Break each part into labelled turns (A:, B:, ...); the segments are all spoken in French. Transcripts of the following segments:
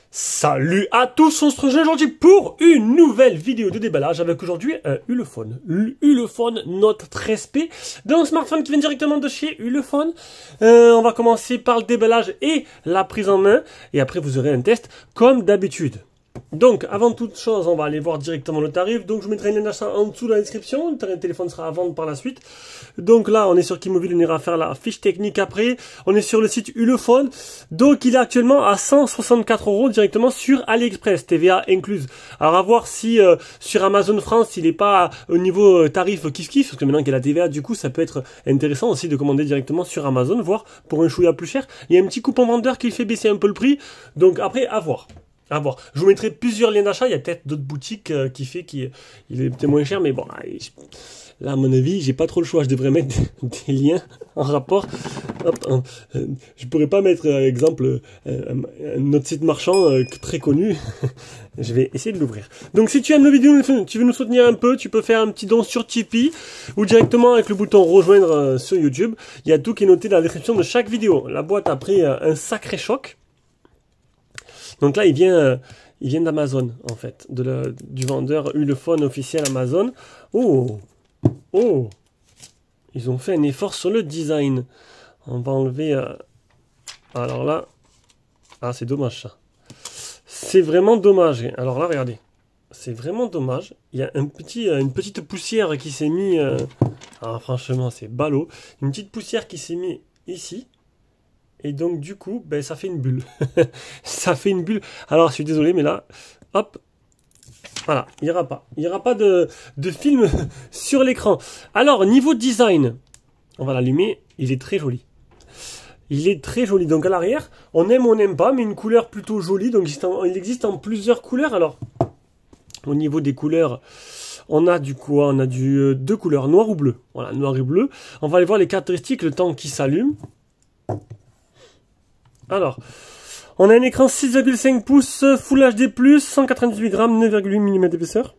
A: Salut à tous, on se retrouve aujourd'hui pour une nouvelle vidéo de déballage avec aujourd'hui un Ulefone. Ulefone Note 13P, d'un smartphone qui vient directement de chez Ulefone. On va commencer par le déballage et la prise en main et après vous aurez un test comme d'habitude. Donc, avant toute chose, on va aller voir directement le tarif. Donc, je vous mettrai un lien d'achat en dessous dans la description. Le téléphone sera à vendre par la suite. Donc là, on est sur Kimobile, on ira faire la fiche technique après. On est sur le site Ulefone. Donc, il est actuellement à 164 € directement sur AliExpress, TVA incluse. Alors, à voir si sur Amazon France, il n'est pas au niveau tarif kiff-kiff. Parce que maintenant qu'il y a la TVA, du coup, ça peut être intéressant aussi de commander directement sur Amazon, voire pour un chouïa plus cher. Il y a un petit coupon vendeur qui fait baisser un peu le prix. Donc, après, à voir. À voir. Je vous mettrai plusieurs liens d'achat. Il y a peut-être d'autres boutiques qui fait qu'il est peut-être moins cher, mais bon, là, à mon avis, j'ai pas trop le choix. Je devrais mettre des liens en rapport. Hop, je pourrais pas mettre, exemple, notre site marchand très connu. Je vais essayer de l'ouvrir. Donc, si tu aimes la vidéo, tu veux nous soutenir un peu, tu peux faire un petit don sur Tipeee ou directement avec le bouton rejoindre sur YouTube. Il y a tout qui est noté dans la description de chaque vidéo. La boîte a pris un sacré choc. Donc là, il vient d'Amazon, en fait, du vendeur Ulefone officiel Amazon. Oh, ils ont fait un effort sur le design. On va enlever. Alors là, c'est dommage ça. C'est vraiment dommage. Alors là, regardez, c'est vraiment dommage. Il y a une petite poussière qui s'est mise. Franchement, c'est ballot. Une petite poussière qui s'est mise ici. Et donc, du coup, ça fait une bulle. Ça fait une bulle. Alors, je suis désolé, mais là, hop, voilà, il n'y aura pas. Il n'y aura pas de film sur l'écran. Alors, niveau design, on va l'allumer. Il est très joli. Il est très joli. Donc, à l'arrière, on aime ou on n'aime pas, mais une couleur plutôt jolie. Donc, il existe en plusieurs couleurs. Alors, au niveau des couleurs, on a du quoi? On a deux couleurs, noir ou bleu. Voilà, noir et bleu. On va aller voir les caractéristiques, le temps qui s'allume. Alors, on a un écran 6,5 pouces Full HD+, 198 grammes, 9,8 mm d'épaisseur.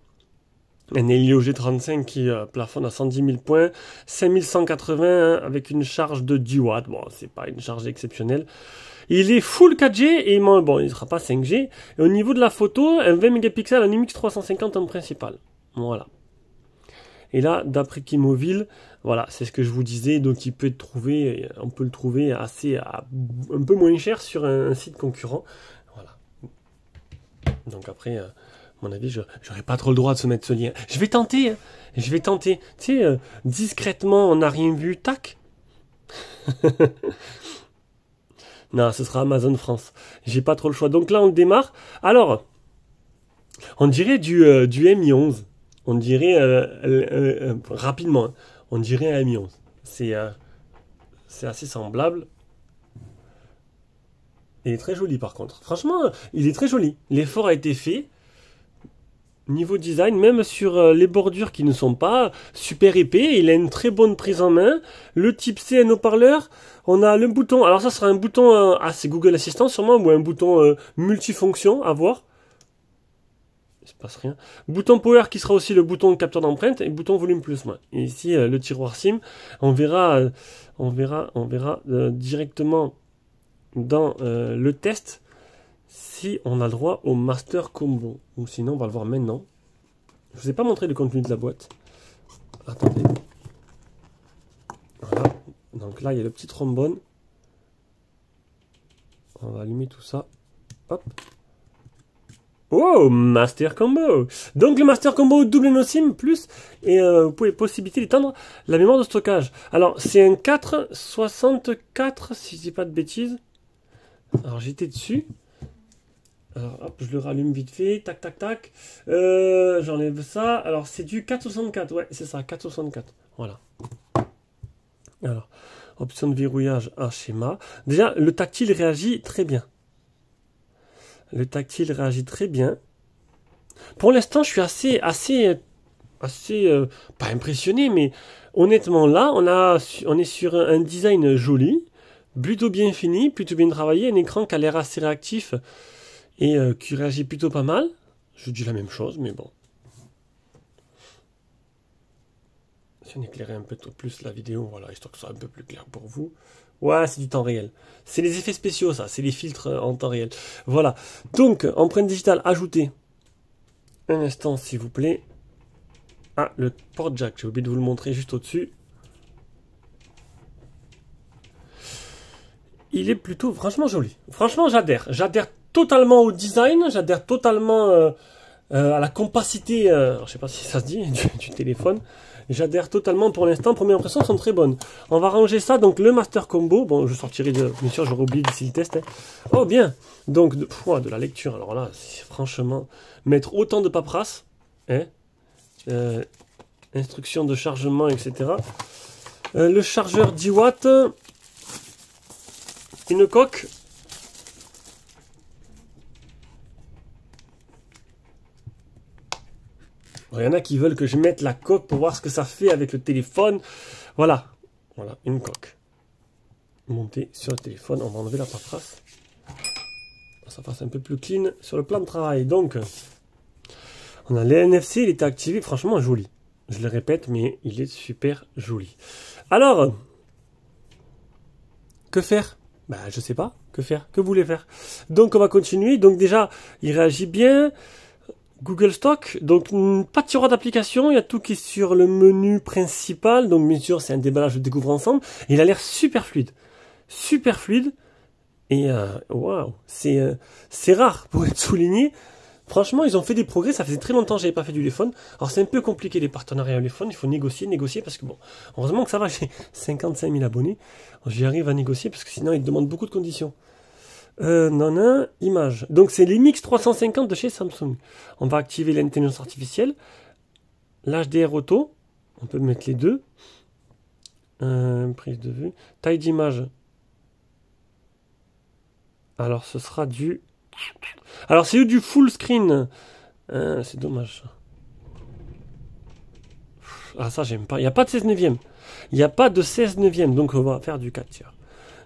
A: Un Helio G35 qui plafonne à 110 000 points, 5180 avec une charge de 10 watts. Bon, c'est pas une charge exceptionnelle. Il est full 4G et bon, il ne sera pas 5G. Et au niveau de la photo, un 20 mégapixels en IMX350 en principal. Voilà. Et là, d'après Kimobile, voilà, c'est ce que je vous disais. Donc, on peut le trouver un peu moins cher sur un site concurrent. Voilà. Donc après, à mon avis, j'aurais pas trop le droit de se mettre ce lien. Je vais tenter. Hein. Je vais tenter. Tu sais, discrètement, on n'a rien vu. Tac. Non, ce sera Amazon France. J'ai pas trop le choix. Donc là, on démarre. Alors, on dirait du Mi 11. On dirait rapidement, hein, on dirait un Mi 11. C'est assez semblable. Il est très joli par contre. Franchement, il est très joli. L'effort a été fait. Niveau design, même sur les bordures qui ne sont pas super épais, il a une très bonne prise en main. Le type C, un haut-parleur. On a le bouton. Alors ça sera un bouton, c'est Google Assistant sûrement, ou un bouton multifonction à voir. Il se passe rien. Bouton power qui sera aussi le bouton de capteur d'empreinte et bouton volume plus moins. Et ici le tiroir SIM. On verra directement dans le test si on a le droit au Master Combo. Ou sinon on va le voir maintenant. Je vous ai pas montré le contenu de la boîte. Attendez. Voilà. Donc là il y a le petit trombone. On va allumer tout ça. Hop. Oh, Master Combo. Donc le Master Combo double NoSIM plus et vous pouvez possibilité d'étendre la mémoire de stockage. Alors c'est un 464 si je dis pas de bêtises. Alors j'étais dessus. Alors hop, je le rallume vite fait, tac tac tac. J'enlève ça. Alors c'est du 464, ouais c'est ça, 464. Voilà. Alors option de verrouillage, un schéma. Déjà le tactile réagit très bien. Le tactile réagit très bien. Pour l'instant, je suis assez pas impressionné, mais honnêtement, là, on est sur un design joli, plutôt bien fini, plutôt bien travaillé, un écran qui a l'air assez réactif. et qui réagit plutôt pas mal. Je dis la même chose, mais bon. Si on éclairait un peu plus la vidéo, voilà, histoire que ce soit un peu plus clair pour vous. Ouais, c'est du temps réel. C'est les effets spéciaux, ça. C'est les filtres en temps réel. Voilà. Donc, empreinte digitale ajoutée. Un instant, s'il vous plaît. Ah, le port jack. J'ai oublié de vous le montrer juste au-dessus. Il est plutôt, franchement, joli. Franchement, j'adhère. J'adhère totalement au design. J'adhère totalement à la compacité, je sais pas si ça se dit, du téléphone. J'adhère totalement pour l'instant. Premières impressions sont très bonnes. On va ranger ça. Donc, le Master Combo. Bon, je sortirai de... Bien sûr, j'aurais oublié d'ici le test. Hein. Oh, bien. Donc, de la lecture. Alors là, franchement, mettre autant de paperasse. Hein, instructions de chargement, etc. Le chargeur 10 watts. Une coque. Il y en a qui veulent que je mette la coque pour voir ce que ça fait avec le téléphone. Voilà. Voilà, une coque. Montée sur le téléphone. On va enlever la paperasse. Ça fasse un peu plus clean sur le plan de travail. Donc, on a les NFC. Il était activé. Franchement, joli. Je le répète, mais il est super joli. Alors, que faire? Bah, je sais pas. Que faire? Que vous voulez faire? Donc, on va continuer. Donc, déjà, il réagit bien. Google Stock, donc pas de tiroir d'application, il y a tout qui est sur le menu principal, donc bien sûr c'est un déballage de découvre ensemble, il a l'air super fluide, et waouh, c'est rare pour être souligné. Franchement, ils ont fait des progrès, ça faisait très longtemps que j'avais pas fait du téléphone. Alors c'est un peu compliqué les partenariats au téléphone, il faut négocier, parce que bon, heureusement que ça va, j'ai 55 000 abonnés, j'y arrive à négocier, parce que sinon ils demandent beaucoup de conditions. Non, image. Donc c'est l'IMX 350 de chez Samsung. On va activer l'intelligence artificielle. L'HDR auto. On peut mettre les deux. Prise de vue. Taille d'image. Alors ce sera du... Alors c'est du full screen. C'est dommage. Ah ça j'aime pas. Il n'y a pas de 16 neuvième. Il n'y a pas de 16 neuvième. Donc on va faire du 4 tiers.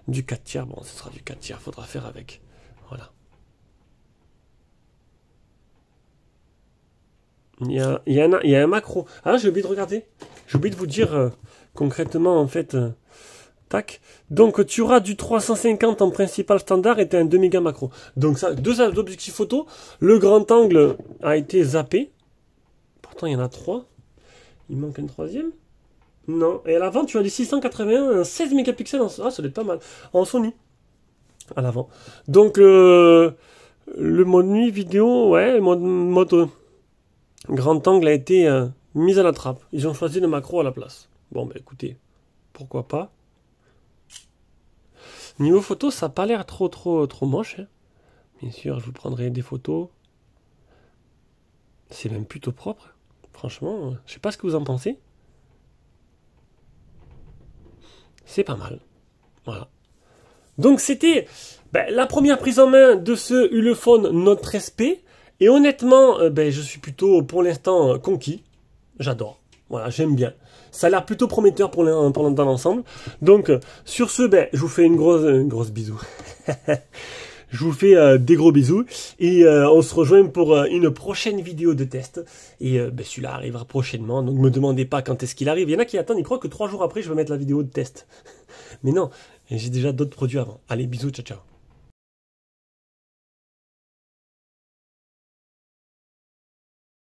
A: Du 4 tiers, bon, ce sera du 4 tiers, faudra faire avec. Voilà. Il y a un macro. Ah, j'ai oublié de regarder. J'ai oublié de vous dire concrètement, en fait. Tac. Donc, tu auras du 350 en principal standard et tu as un 2 méga macro. Donc, ça, deux objectifs photo. Le grand angle a été zappé. Pourtant, il y en a 3. Il manque un troisième. Non, et à l'avant, tu as du 681, 16 mégapixels, ça doit être pas mal, en Sony, à l'avant. Donc, le mode nuit vidéo, ouais, le mode grand angle a été mis à la trappe. Ils ont choisi le macro à la place. Bon, bah écoutez, pourquoi pas. Niveau photo, ça n'a pas l'air trop moche. Hein. Bien sûr, je vous prendrai des photos. C'est même plutôt propre. Franchement, je sais pas ce que vous en pensez. C'est pas mal. Voilà. Donc c'était la première prise en main de ce Ulefone Note 13P. Et honnêtement, je suis plutôt pour l'instant conquis. J'adore. Voilà, j'aime bien. Ça a l'air plutôt prometteur pour dans l'ensemble. Donc sur ce, je vous fais une grosse bisou. Je vous fais des gros bisous. Et on se rejoint pour une prochaine vidéo de test. Et celui-là arrivera prochainement. Donc ne me demandez pas quand est-ce qu'il arrive. Il y en a qui attendent, ils croient que 3 jours après, je vais mettre la vidéo de test. Mais non, j'ai déjà d'autres produits avant. Allez, bisous, ciao, ciao.